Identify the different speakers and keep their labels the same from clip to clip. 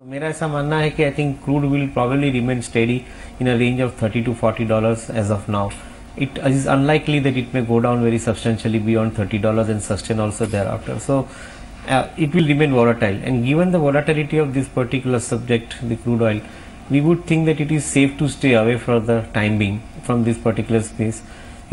Speaker 1: मेरा ऐसा मानना है कि I think crude will probably remain steady in a range of $30 to $40 as of now. It is unlikely that it may go down very substantially beyond $30 and sustain also thereafter. So it will remain volatile, and given the volatility of this particular subject, the crude oil, we would think that it is safe to stay away for the time being from this particular space.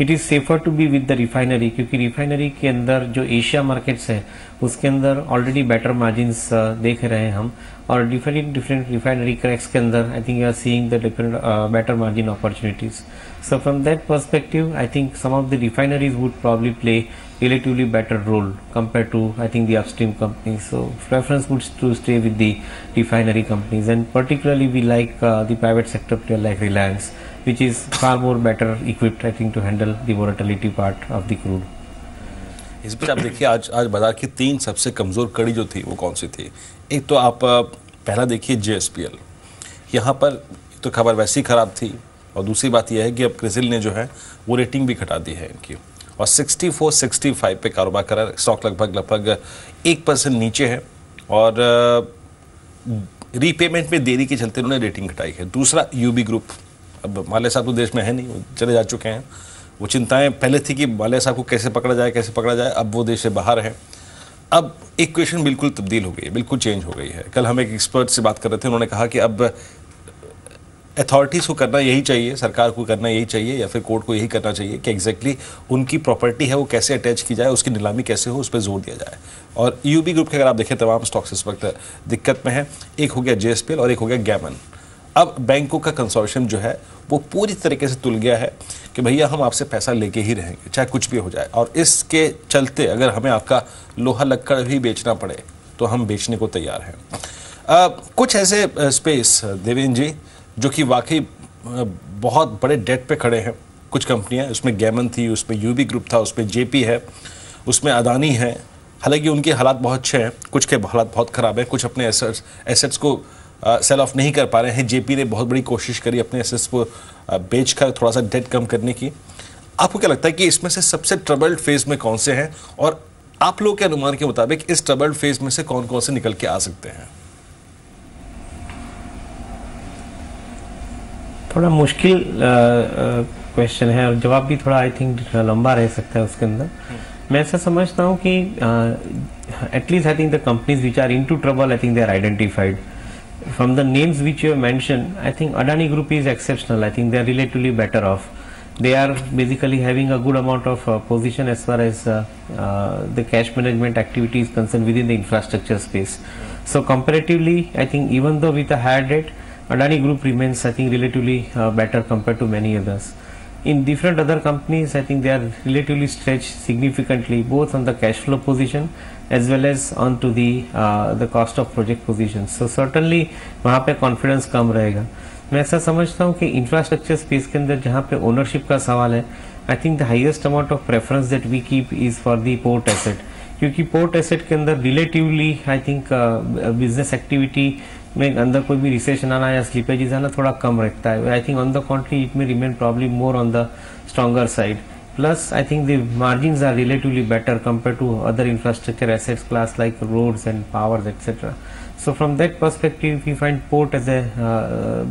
Speaker 1: It is safer to be with the refinery, क्योंकि refinery के अंदर जो Asia markets है उसके अंदर already better margins देख रहे हैं हम, और डिफरेंट रिफाइनरी क्रैक्स के अंदर I think you are seeing the different better margin opportunities. So from that perspective, I think some of the refineries would probably play relatively better role compared to I think the upstream companies. So preference would to stay with the refinery companies, and particularly we like the private sector player like Reliance, which is far more better equipped I think to handle the volatility part of the crude.
Speaker 2: इस पर आप देखिए आज बाजार की 3 सबसे कमज़ोर कड़ी जो थी वो कौन सी थी. एक तो आप पहला देखिए JSPL, यहाँ पर तो खबर वैसी ख़राब थी, और दूसरी बात यह है कि अब क्रिसिल ने जो है वो रेटिंग भी घटा दी है इनकी, और 64-65 पे कारोबार कर रहा है. स्टॉक लगभग 1% नीचे है, और रीपेमेंट में देरी के चलते उन्होंने रेटिंग घटाई है. दूसरा यूबी ग्रुप, अब माल्या साहब तो देश में है नहीं, वो चले जा चुके हैं. वो चिंताएं पहले थी कि माल्या साहब को कैसे पकड़ा जाए, अब वो देश से बाहर है. अब इक्वेशन बिल्कुल तब्दील हो गई है, बिल्कुल चेंज हो गई है. कल हम एक एक्सपर्ट से बात कर रहे थे, उन्होंने कहा कि अब अथॉरिटीज़ को करना यही चाहिए, सरकार को करना यही चाहिए, या फिर कोर्ट को यही करना चाहिए कि एग्जैक्टली उनकी प्रॉपर्टी है वो कैसे अटैच की जाए, उसकी नीलामी कैसे हो, उस पर जोर दिया जाए. और यूबी ग्रुप के अगर आप देखें तमाम स्टॉक्स इस वक्त दिक्कत में है. एक हो गया JSPL और एक हो गया गैमन. अब बैंकों का कंसोर्शियम जो है वो पूरी तरीके से तुल गया है कि भैया हम आपसे पैसा लेके ही रहेंगे चाहे कुछ भी हो जाए, और इसके चलते अगर हमें आपका लोहा लक्कड़ भी बेचना पड़े तो हम बेचने को तैयार हैं. कुछ ऐसे स्पेस देवेंद्र जी जो कि वाकई बहुत बड़े डेट पे खड़े हैं. कुछ कंपनियां, उसमें गैमन थी, उसमें यूबी ग्रुप था, उसमें JP है, उसमें अदानी है. हालांकि उनके हालात बहुत अच्छे हैं, कुछ के हालात बहुत ख़राब हैं. कुछ अपने एसेट्स को सेल ऑफ नहीं कर पा रहे हैं. JP ने बहुत बड़ी कोशिश करी अपने एसेट्स को बेचकर थोड़ा सा डेट कम करने की. आपको क्या लगता है कि इसमें से सबसे ट्रबल्ड फेज में कौन से हैं, और आप लोग के अनुमान के मुताबिक इस ट्रबल्ड फेज में से कौन कौन से निकल के आ सकते हैं?
Speaker 1: थोड़ा मुश्किल क्वेश्चन है, और जवाब भी थोड़ा आई थिंक लंबा रह सकता है उसके अंदर. मैं ऐसा समझता हूँ कि at least I think the companies which are into trouble, I think they are identified from the names which you have mentioned. I think Adani group is exceptional. I think they are relatively better off. They are basically having a good amount of position as far as the cash management activity is concerned within the infrastructure space. So comparatively, I think even though with a higher debt, Adani Group remains, I think, relatively better compared to many others. In different other companies, I think they are relatively stretched significantly, both on the cash flow position as well as onto the cost of project position. So certainly वहाँ पे confidence कम रहेगा. मैं ऐसा समझता हूँ कि infrastructure space के अंदर जहाँ पे ओनरशिप का सवाल है, I think the highest amount of preference that we keep is for the port asset, क्योंकि पोर्ट एसेट के अंदर relatively I think business activity में अंदर कोई भी रिसेशन आना या स्लीपेजेस आना थोड़ा कम रखता है. I think on the contrary it may remain probably more on the stronger side. Plus, I think the margins are relatively better compared to other infrastructure assets class like roads and powers, etc. So from that perspective, we find port as a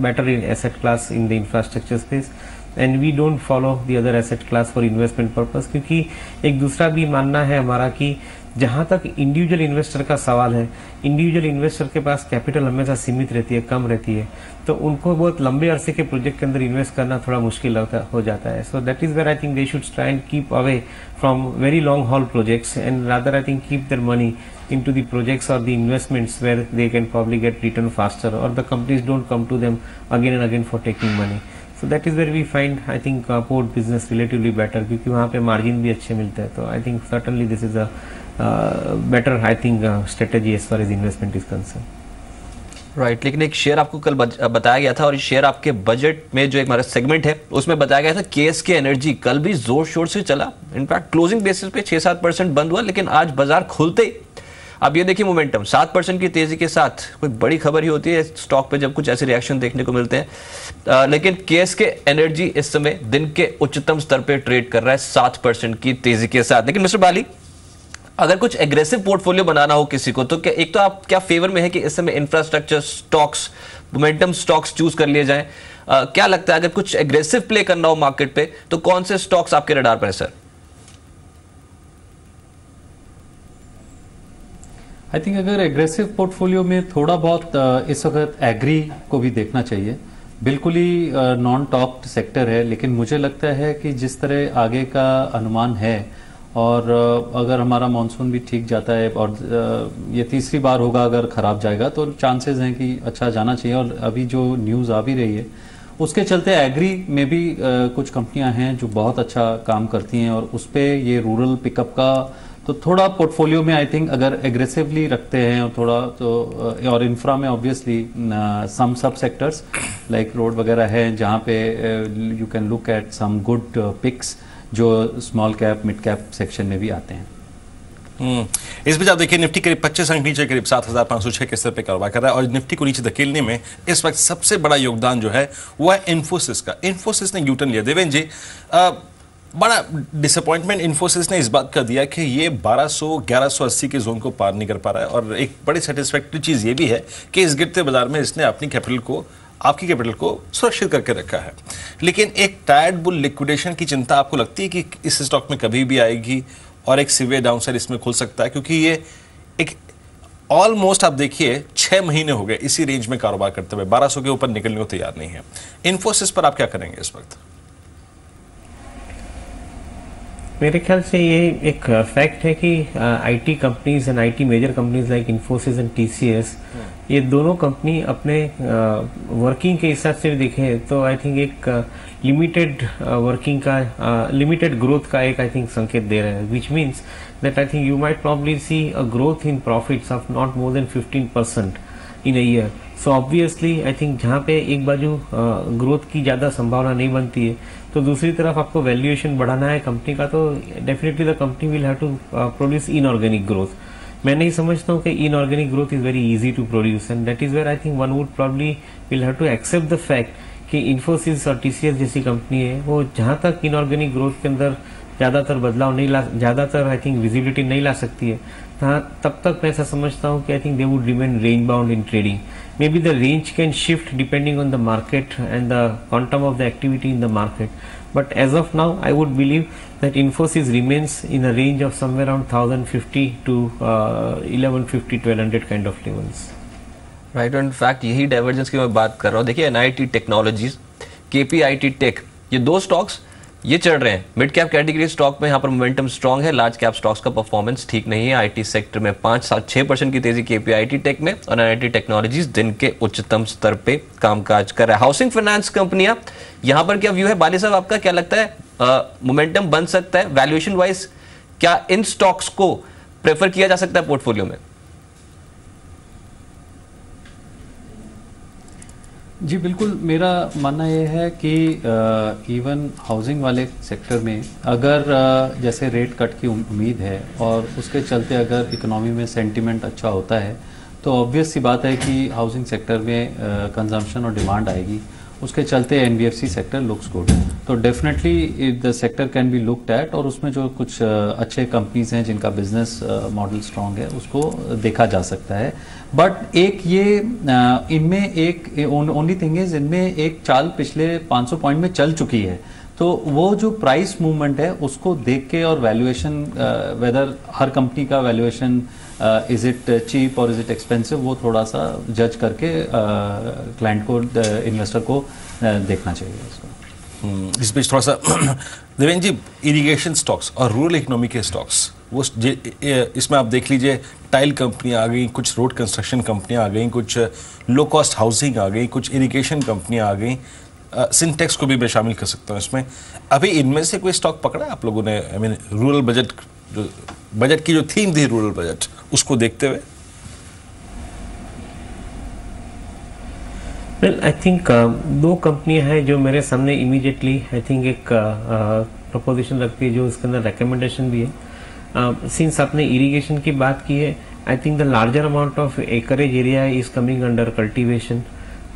Speaker 1: better asset class in the infrastructure space, and we don't follow the other asset class for investment purpose, क्योंकि एक दूसरा भी मानना है हमारा कि जहाँ तक इंडिविजुअल इन्वेस्टर का सवाल है, इंडिविजुअल इन्वेस्टर के पास कैपिटल हमेशा सीमित रहती है, कम रहती है, तो उनको बहुत लंबे अरसे के प्रोजेक्ट के अंदर इन्वेस्ट करना थोड़ा मुश्किल हो जाता है. So that is where I think they should try and keep away from very long haul projects, and rather I think keep their money into the projects or the investments where they can probably get return faster, or the companies don't come to them again and again for taking money. So that is where we find I think port business relatively better, क्योंकि वहाँ पे margin भी अच्छे मिलते हैं. तो I think certainly this is a better I think strategy as far as investment is concerned.
Speaker 3: Right. लेकिन एक शेयर आपको कल बताया गया था, और ये शेयर आपके बजट में जो एक हमारा सेगमेंट है उसमें बताया गया था. KSK एनर्जी कल भी जोर शोर से चला, इनफैक्ट क्लोजिंग बेसिस पे 6-7% बंद हुआ, लेकिन आज बाजार खुलते अब ये देखिए मोमेंटम 7% की तेजी के साथ. कोई बड़ी खबर ही होती है स्टॉक पे जब कुछ ऐसे रिएक्शन देखने को मिलते हैं, लेकिन KSK एनर्जी इस समय दिन के उच्चतम स्तर पे ट्रेड कर रहा है 7% की तेजी के साथ. लेकिन मिस्टर बाली, अगर कुछ एग्रेसिव पोर्टफोलियो बनाना हो किसी को, तो क्या एक तो आप क्या फेवर में है कि इस समय infrastructure stocks, momentum stocks choose कर लिए जाएं? क्या लगता है अगर कुछ एग्रेसिव प्ले करना हो मार्केट पे तो कौन से स्टॉक्स आपके रडार पर है सर?
Speaker 4: आई थिंक अगर एग्रेसिव पोर्टफोलियो में थोड़ा बहुत इस वक्त एग्री को भी देखना चाहिए। बिल्कुल ही नॉन टॉक्ड सेक्टर है, लेकिन मुझे लगता है कि जिस तरह आगे का अनुमान है और अगर हमारा मॉनसून भी ठीक जाता है और ये तीसरी बार होगा, अगर खराब जाएगा तो चांसेस हैं कि अच्छा जाना चाहिए। और अभी जो न्यूज़ आ भी रही है उसके चलते एग्री में भी कुछ कंपनियां हैं जो बहुत अच्छा काम करती हैं और उस पर ये रूरल पिकअप का तो थोड़ा पोर्टफोलियो में आई थिंक अगर एग्रेसिवली रखते हैं और थोड़ा तो और इंफ्रा में ऑब्वियसली सम सब सेक्टर्स लाइक रोड वगैरह है जहाँ पे you can look at some good picks जो small cap mid cap section में भी आते हैं।
Speaker 2: इस बीच आप देखिए निफ्टी करीब 25 अंक नीचे करीब 7,506 के स्तर पे कारोबार कर रहा है और निफ्टी को नीचे धकेलने में इस वक्त सबसे बड़ा योगदान जो है वो है इन्फोसिस का। इन्फोसिस ने यूटर्न लिया। देवेंद्र जी, बड़ा डिसअपॉइंटमेंट इन्फोसिस ने इस बात का दिया कि ये 1200-1180 के जोन को पार नहीं कर पा रहा है और एक बड़ी सेटिस्फैक्टरी चीज ये भी है कि इस गिरते बाजार में इसने अपनी आपकी कैपिटल को सुरक्षित करके रखा है। लेकिन एक टायर्ड बुल लिक्विडेशन की चिंता आपको लगती है कि इस स्टॉक में कभी भी आएगी और एक सीवियर डाउनसाइड इसमें खुल सकता है? क्योंकि ये एक ऑलमोस्ट आप देखिए 6 महीने हो गए इसी रेंज में कारोबार करते हुए 1200 के ऊपर निकलने को तैयार नहीं है। इन्फोसिस पर आप क्या करेंगे इस वक्त?
Speaker 1: मेरे ख्याल से ये एक फैक्ट है कि IT companies and IT major companies like Infosys and TCS, ये दोनों कंपनी अपने वर्किंग के हिसाब से भी देखें तो आई थिंक एक लिमिटेड वर्किंग का लिमिटेड ग्रोथ का एक आई थिंक संकेत दे रहे हैं, which means that I think you might probably see a growth in profits of not more than 15% in a year. So obviously I think जहाँ पे एक बाजू ग्रोथ की ज़्यादा संभावना नहीं बनती है तो दूसरी तरफ आपको वैल्यूएशन बढ़ाना है कंपनी का, तो definitely the company will have to produce inorganic growth. मैं नहीं समझता हूँ कि inorganic growth is very easy to produce and that is where I think one would probably will have to accept the fact कि इन्फोसिस और TCS जैसी company है वो जहाँ तक इनऑर्गेनिक ग्रोथ के अंदर ज़्यादातर बदलाव नहीं ला, ज़्यादातर आई थिंक विजिबिलिटी नहीं ला सकती है, तब तक मैं ऐसा समझता हूँ कि I think they would remain range bound in trading. May be the range can shift depending on the market and the quantum of the activity in the market, but as of now I would believe that Infosys remains in a range of somewhere around 1050 to 1150-1200 kind of levels.
Speaker 3: Right, in fact यही divergence की मैं बात कर रहा हूँ। देखिए NIIT technologies, KPIT take, ये दो स्टॉक्स ये चढ़ रहे हैं। मिड कैप कैटेगरी स्टॉक में यहाँ पर मोमेंटम स्ट्रांग है, लार्ज कैप स्टॉक्स का परफॉर्मेंस ठीक नहीं है। आईटी सेक्टर में 5-6% की तेजी KPIT टेक में और NIIT टेक्नोलॉजीज दिन के उच्चतम स्तर पे कामकाज कर रहा है। हाउसिंग फाइनेंस कंपनियां, यहाँ पर क्या व्यू है बाली साहब आपका? क्या लगता है मोमेंटम बन सकता है वैल्यूएशन वाइज? क्या इन स्टॉक्स को प्रेफर किया जा सकता है पोर्टफोलियो में?
Speaker 4: जी बिल्कुल, मेरा मानना यह है कि इवन हाउसिंग वाले सेक्टर में अगर जैसे रेट कट की उम्मीद है और उसके चलते अगर इकोनॉमी में सेंटीमेंट अच्छा होता है तो ऑब्वियस सी बात है कि हाउसिंग सेक्टर में कंजम्पशन और डिमांड आएगी, उसके चलते एनबीएफसी सेक्टर लुक्स गुड। तो definitely the sector can be looked at और उसमें जो कुछ अच्छे कंपनीज हैं जिनका बिजनेस मॉडल स्ट्रांग है उसको देखा जा सकता है। बट एक ये इनमें एक ओनली थिंग इज इनमें एक चाल पिछले 500 पॉइंट में चल चुकी है, तो वो जो प्राइस मूवमेंट है उसको देख के और वैल्यूएशन वेदर हर कंपनी का वैल्यूएशन इज इट चीप और इज इट एक्सपेंसिव वो थोड़ा सा जज करके क्लाइंट को इन्वेस्टर को देखना चाहिए उसको।
Speaker 2: इस बीच थोड़ा सा देवेंद्र जी, इरिगेशन स्टॉक्स और रूरल इकोनॉमी के स्टॉक्स वो इसमें आप देख लीजिए टाइल कंपनियां आ गई, कुछ रोड कंस्ट्रक्शन कंपनियां आ गई, कुछ लो कॉस्ट हाउसिंग आ गई, कुछ इरिगेशन कंपनियां आ गई, सिंटेक्स को भी मैं शामिल कर सकता हूँ इसमें। अभी इनमें से कोई स्टॉक पकड़ा आप लोगों ने? आई मीन रूरल बजट की जो थीम थी रूरल बजट, उसको देखते हुए।
Speaker 1: वेल आई थिंक दो कंपनियां हैं जो मेरे सामने इमीडिएटली आई थिंक एक प्रपोजिशन रखती है जो उसके अंदर रिकमेंडेशन भी है। सिंस आपने इरिगेशन की बात की है, I think the larger amount of acreage area is coming under cultivation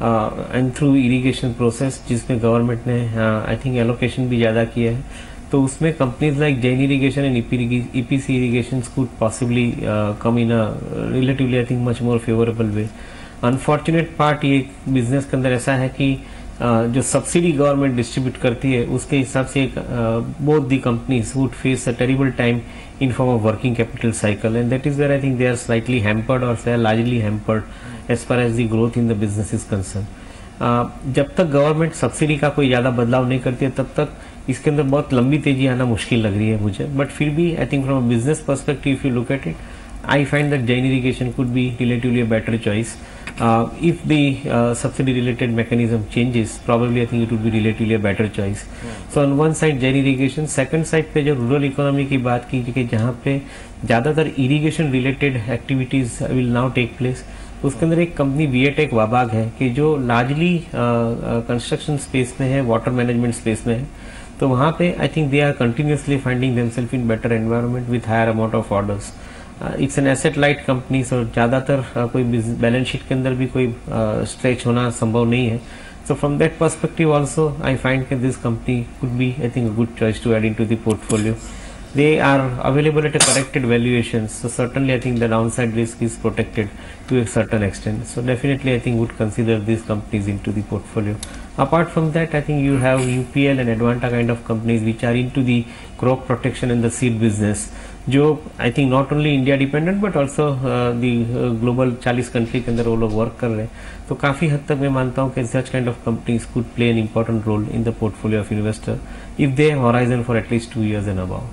Speaker 1: and through irrigation process, जिसमें गवर्नमेंट ने आई थिंक एलोकेशन भी ज़्यादा किया है। तो उसमें companies like Jain irrigation and EPC irrigation could possibly come in a relatively I think much more favourable way. Unfortunate part ये business के अंदर ऐसा है कि जो सब्सिडी गवर्नमेंट डिस्ट्रीब्यूट करती है उसके हिसाब से both the companies would face a terrible time in form of working capital cycle, and that is where I think they are slightly hampered or they are largely hampered as far as the growth in the business is concerned. जब तक government subsidy का कोई ज़्यादा बदलाव नहीं करती है तब तक इसके अंदर बहुत लंबी तेजी आना मुश्किल लग रही है मुझे, बट फिर भी I think from a business perspective if you look at it I find that Jain irrigation could be relatively a better choice. If the subsidy related mechanism changes, probably I think it would be relatively a better choice. So on one side Jain irrigation, second side पे जो rural economy की बात की कि जहाँ पे ज़्यादातर irrigation related activities will now take place, उसके अंदर एक कंपनी वीएटेक वाबाग है कि जो लार्जली कंस्ट्रक्शन स्पेस में है, वाटर मैनेजमेंट स्पेस में है, तो वहाँ पे I think they are continuously finding themselves in better environment with higher amount of orders. It's an asset light company, so ज़्यादातर कोई बैलेंस शीट के अंदर भी कोई स्ट्रेच होना संभव नहीं है। So from that perspective also I find कि this company could be I think a good choice to add into the portfolio. They are available at a corrected valuations, so certainly I think the downside risk is protected to a certain extent. So definitely I think would consider these companies into the portfolio. Apart from that, I think you have UPL and Advanta kind of companies which are into the crop protection and the seed business, जो I think not only India dependent but also the global 40 country के अंदर वो लोग work कर रहे हैं, तो काफ़ी हद तक मैं मानता हूँ कि such kind of companies could play an important role in the portfolio of investor if they have horizon for at least 2 years and above.